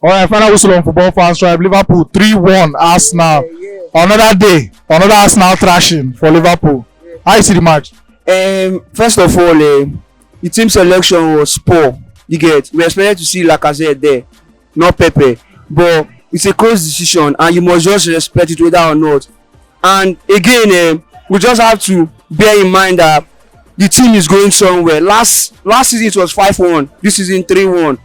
All right, final whistle on Football Fans Tribe. Liverpool 3-1 Arsenal. Another day, another Arsenal thrashing for Liverpool. How you see the match? First of all, the team selection was poor. You get, we expected to see Lacazette there, not Pepe. But it's a close decision, and you must just respect it whether or not. And again, we just have to bear in mind that the team is going somewhere. Last season it was 5-1. This season 3-1.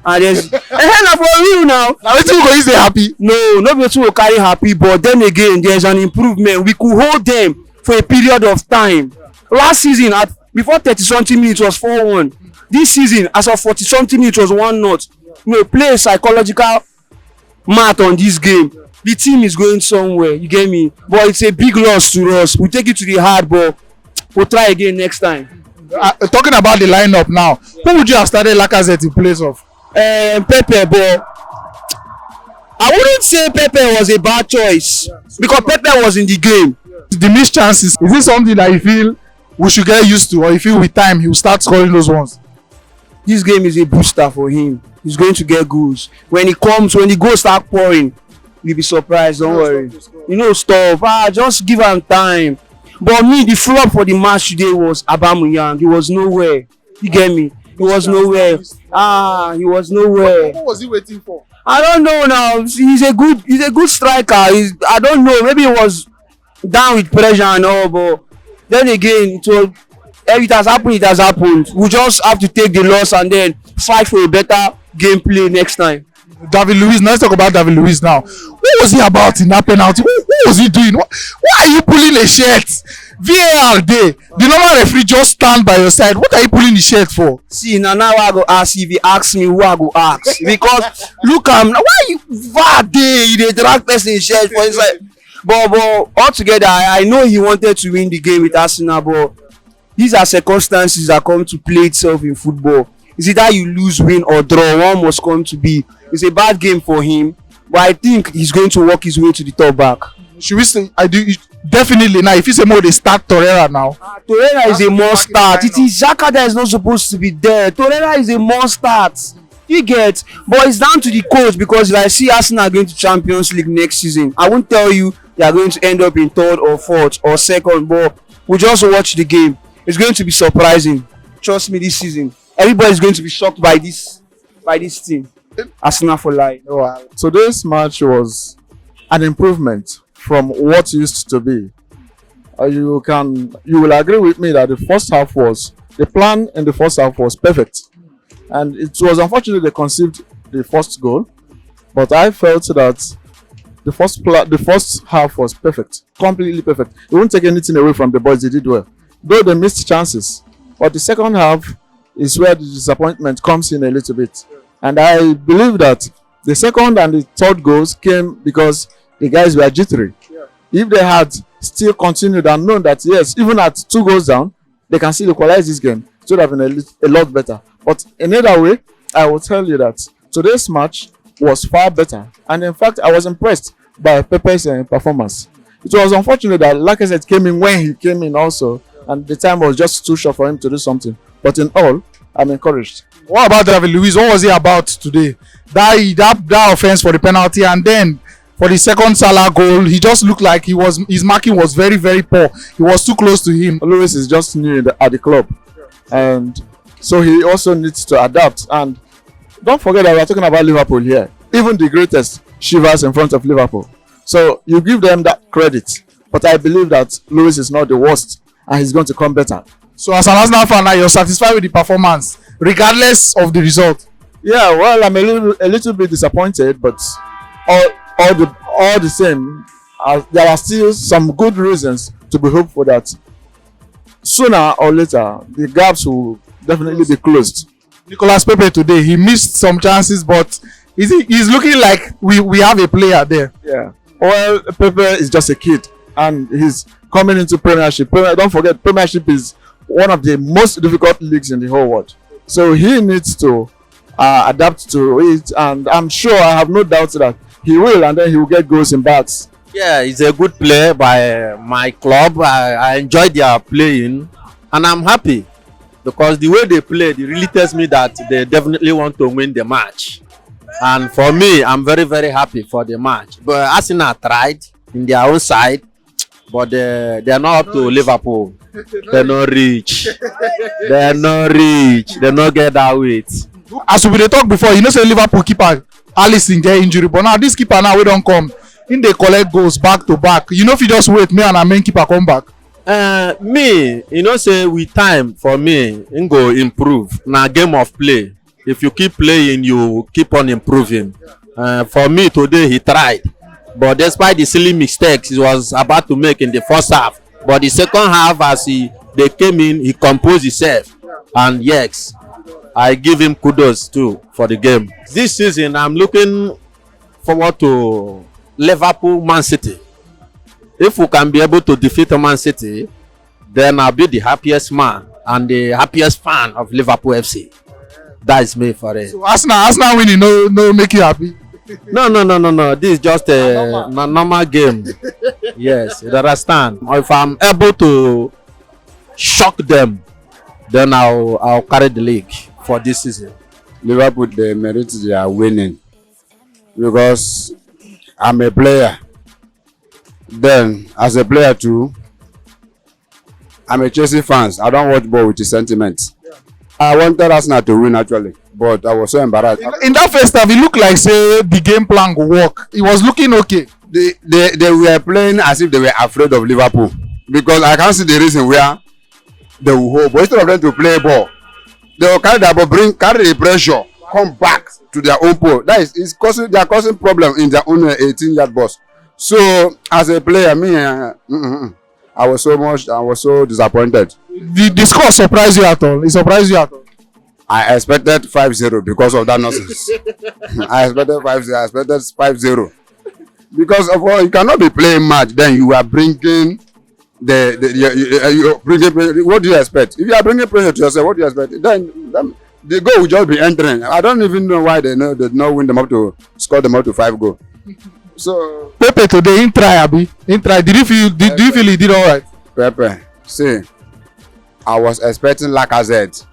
And there's na for real now. Now wetin we go use dey happy? No, not be wetin we carry happy, but then again there's an improvement. We could hold them for a period of time. Last season before 30-something minutes was 4-1. This season as of 40-something minutes was 1-0. You know, play a psychological math on this game. The team is going somewhere, you get me? But it's a big loss to us. We take it to the heart, but we'll try again next time. Talking about the lineup now, who would you have started Lacazette in place of? Pepe, but I wouldn't say Pepe was a bad choice because Pepe was in the game. The missed chances, is it something that you feel we should get used to, or you feel with time he will start scoring those ones? This game is a booster for him. He's going to get goals. When the goals start pouring, you'll be surprised. Don't worry. You know, stop. Just give him time. But me, the flop for the match today was Aubameyang. He was nowhere. You get me? He was nowhere. He was nowhere. What was he waiting for? I don't know now. He's a good striker. I don't know. Maybe he was down with pressure and all, but then again, it has happened. We just have to take the loss and then fight for a better gameplay next time. David Luiz, let's talk about David Luiz now. What was he about in that penalty? What was he doing? Why are you pulling a shirt? VAR day. The normal referee just stand by your side. What are you pulling the shirt for? See, now I go ask. If he asks me, who I go ask? Because look, why you VAR day? You dey drag person shirt for inside. But altogether, I know he wanted to win the game with Arsenal, but these are circumstances that come to play itself in football. Is it that you lose, win, or draw? One must come to be. It's a bad game for him, but I think he's going to work his way to the top back. Should we say? I do definitely now. If you say more, they start Torreira now. Torreira is a must start. It is Xhaka that is not supposed to be there. Torreira is a must start. You get, but it's down to the coach because if I see Arsenal going to Champions League next season, I won't tell you they are going to end up in third or fourth or second. But we just watch the game. It's going to be surprising. Trust me, this season. Everybody is going to be shocked by this team. Arsenal for life. So this match was an improvement from what used to be. You will agree with me that the plan in the first half was perfect, and it was unfortunate they conceived the first goal, but I felt that the first half was perfect, completely perfect. It won't take anything away from the boys. They did well, though they missed chances, but the second half is where the disappointment comes in a little bit. And I believe that the second and the third goals came because the guys were jittery. If they had still continued and known that, yes, even at 2 goals down, they can still equalize this game, it would have been a lot better. But in either way, I will tell you that today's match was far better. And in fact, I was impressed by Pepe's performance. It was unfortunate that Lacazette came in when he came in also, and the time was just too short for him to do something. But in all, I'm encouraged. What about David Luiz? What was he about today? That offense for the penalty, and then for the second Salah goal, he just looked like his marking was very, very poor. He was too close to him. Luiz is just new at the club, and so he also needs to adapt. And don't forget that we're talking about Liverpool here. Even the greatest shivers in front of Liverpool. So you give them that credit. But I believe that Luiz is not the worst, and he's going to come better. So as an Arsenal fan now, you're satisfied with the performance, regardless of the result? Yeah, well, I'm a little bit disappointed, but all the same, there are still some good reasons to be hopeful that sooner or later the gaps will definitely be closed. Nicolas Pepe today, he missed some chances, but he's looking like we have a player there. Yeah. Well, Pepe is just a kid, and he's coming into Premiership. Don't forget, Premiership is one of the most difficult leagues in the whole world. So he needs to adapt to it, and I'm sure, I have no doubt that he will, and then he will get goals in bags. Yeah, he's a good player by my club. I enjoy their playing, and I'm happy because the way they play, it really tells me that they definitely want to win the match. And for me, I'm very, very happy for the match. But Arsenal tried in their own side, but they're not up to Liverpool. They're not rich. They're not rich. They not get that weight. As we dey talk before, you know say Liverpool keeper Alisson get injury, but now this keeper now wey don come, him dey collect goals back to back. You know if you just wait, me and our main keeper come back. Me, you know, say with time for me, it go improve. Na game of play. If you keep playing, you keep on improving. For me today, he tried, but despite the silly mistakes he was about to make in the first half, but the second half, as they came in, he composed himself, and yes, I give him kudos too for the game. This season, I'm looking forward to Liverpool, Man City. If we can be able to defeat Man City, then I'll be the happiest man and the happiest fan of Liverpool FC. That is me for it. So Arsenal winning no make you happy. No. This is just a normal game. Yes, you understand. If I'm able to shock them, then I'll carry the league for this season. Liverpool, they merit their winning because I'm a player. Then, as a player too, I'm a Chelsea fan. I don't watch ball with the sentiments. I wanted Arsenal to win actually, but I was so embarrassed. In that first half, it looked like say the game plan go work. It was looking okay. They were playing as if they were afraid of Liverpool because I can't see the reason where they will hold. But instead of them to play ball, they will carry the ball, carry the pressure, come back to their own pole. That is causing they are causing problem in their own 18-yard box. So as a player, me, I was so disappointed. The score surprised you at all? It surprised you at all? I expected 5-0 because of that nonsense. I expected 5-0. I expected 5-0 because of all you cannot be playing match. Then you are bringing you bringing. What do you expect? If you are bringing pressure to yourself, what do you expect? Then the goal will just be entering. I don't even know why they did not win them up to score them up to 5 goals. So Pepe today in try abi in try. Did you feel he did all right? Pepe, see, I was expecting Lacazette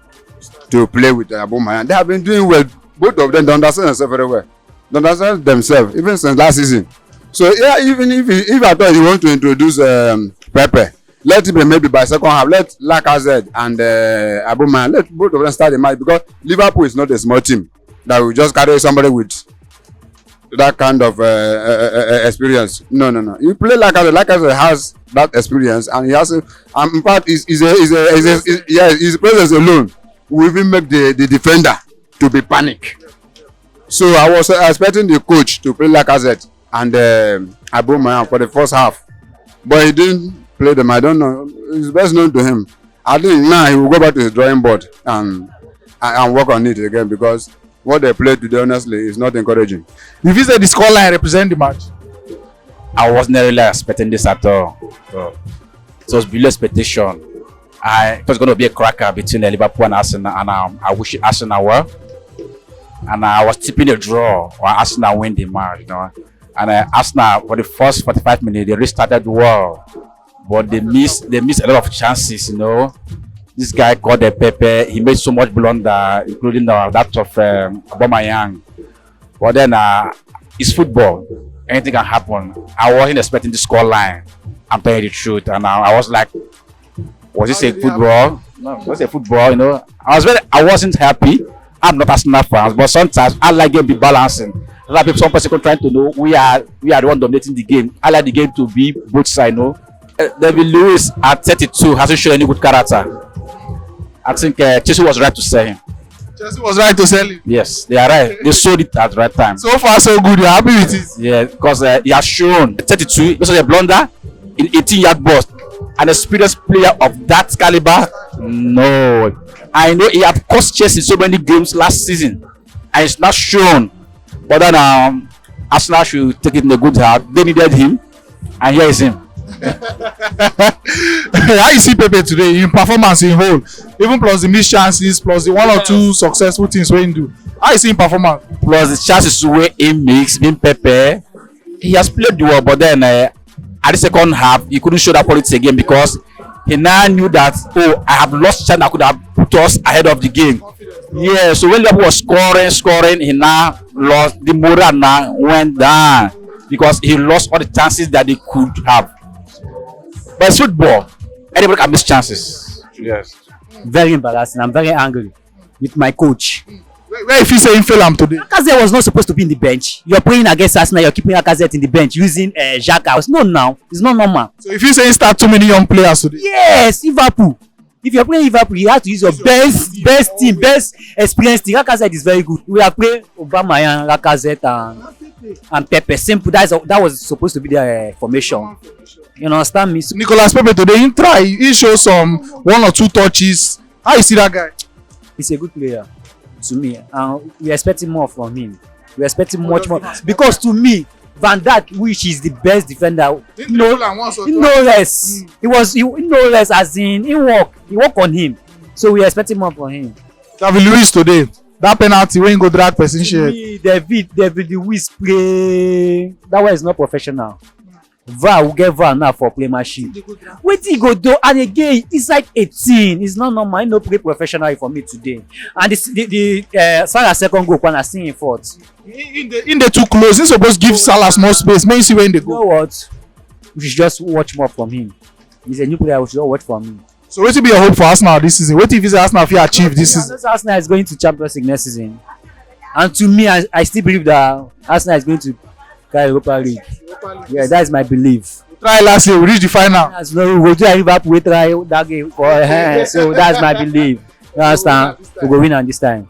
to play with Aubameyang. They have been doing well. Both of them, they understand themselves very well. They understand themselves even since last season. So yeah, even if I thought you want to introduce Pepe, let it be maybe by second half. Let Lacazette and Aubameyang, let both of them start the match because Liverpool is not a small team that will just carry somebody with that kind of experience. No. You play Lacazette has that experience, and he has. In fact, his presence alone will even make the defender to be panic. So I was expecting the coach to play Lacazette and Aubameyang for the first half, but he didn't play them. I don't know. It's best known to him. I think now he will go back to his drawing board and work on it again because what they played today, honestly, is not encouraging. If you say the scoreline represent the match, I wasn't really expecting this at all. So it was below expectation. It was going to be a cracker between Liverpool and Arsenal, and I wish Arsenal well. And I was tipping a draw or Arsenal win the match, you know. And Arsenal for the first 45 minutes they restarted well, but they missed a lot of chances, you know. This guy called Pepe. He made so much blunder, including that of Aubameyang. But then it's football. Anything can happen. I wasn't expecting the score line. I'm telling you the truth. And I was like, was this a football? No, it was a football, you know. I wasn't happy. I'm not Arsenal fan, but sometimes I like game be balancing. Like some person trying to know we are the one dominating the game. I like the game to be both sides, you know. David Lewis at 32 hasn't shown any good character. I think Chelsea was right to sell him. Chelsea was right to sell him. Yes, they are right. They sold it at the right time. So far, so good. You're happy with it? Yeah, because he has shown 32 because of a blunder in 18-yard box. An experienced player of that caliber, no. I know he had cost Chelsea so many games last season, and it's not shown. But then Arsenal should take it in a good heart. They needed him, and here is him. How you see Pepe today in performance in whole, even plus the missed chances, plus the 1 or 2 successful things wey he do? How you see in performance? Plus the chances wey he makes, being Pepe, he has played well, but then at the second half he couldn't show that quality again because he now knew that I have lost chance that could have put us ahead of the game. Yeah, so when Liverpool was scoring, he now lost. The morale now went down because he lost all the chances that he could have. But it's football. Anybody can miss chances. Yes. Very embarrassing. I'm very angry with my coach. Where if he say he fail am today? Lacazette was not supposed to be in the bench. You're playing against Arsenal, you're keeping Lacazette in the bench using Xhaka. No, now. It's not normal. So if you say he start too many young players today, Yes, Liverpool. If you're playing Liverpool, you have to use your best team, best experienced team. Lacazette is very good. We have played Aubameyang, Lacazette, and Pepe. Simple. That was supposed to be their formation. You understand me? So, Nicolas Pepe today he try, he show some 1 or 2 touches. How you see that guy? he's a good player to me, and we expecting more from him. We expecting much more because to me, Van Dijk, which is the best defender, no less. He no less as in he work on him. So we expecting more from him. David Luiz today, that penalty when he go drag person share. David Luiz play that one is not professional. VAR will get VAR now for playmanship. Wetin he go do? And again, it's like 18. It's not normal. He no play professionally for me today. And the Salah second goal when I see him fourth. In the too close, he supposed give Salah more space. May you see when they You know go. what? We should just watch more from him. He's a new player. We should just watch from him. So wetin be your hope for Arsenal this season? Wetin if you say Arsenal fit achieve this season? Arsenal is going to Champions League next season. And to me, I still believe that Arsenal is going to carry Europa League. Yeah, that is my belief. Try last year, we reach the final. As no, we go to Liverpool, we try that game for so that's my belief. You understand? We go win on this time.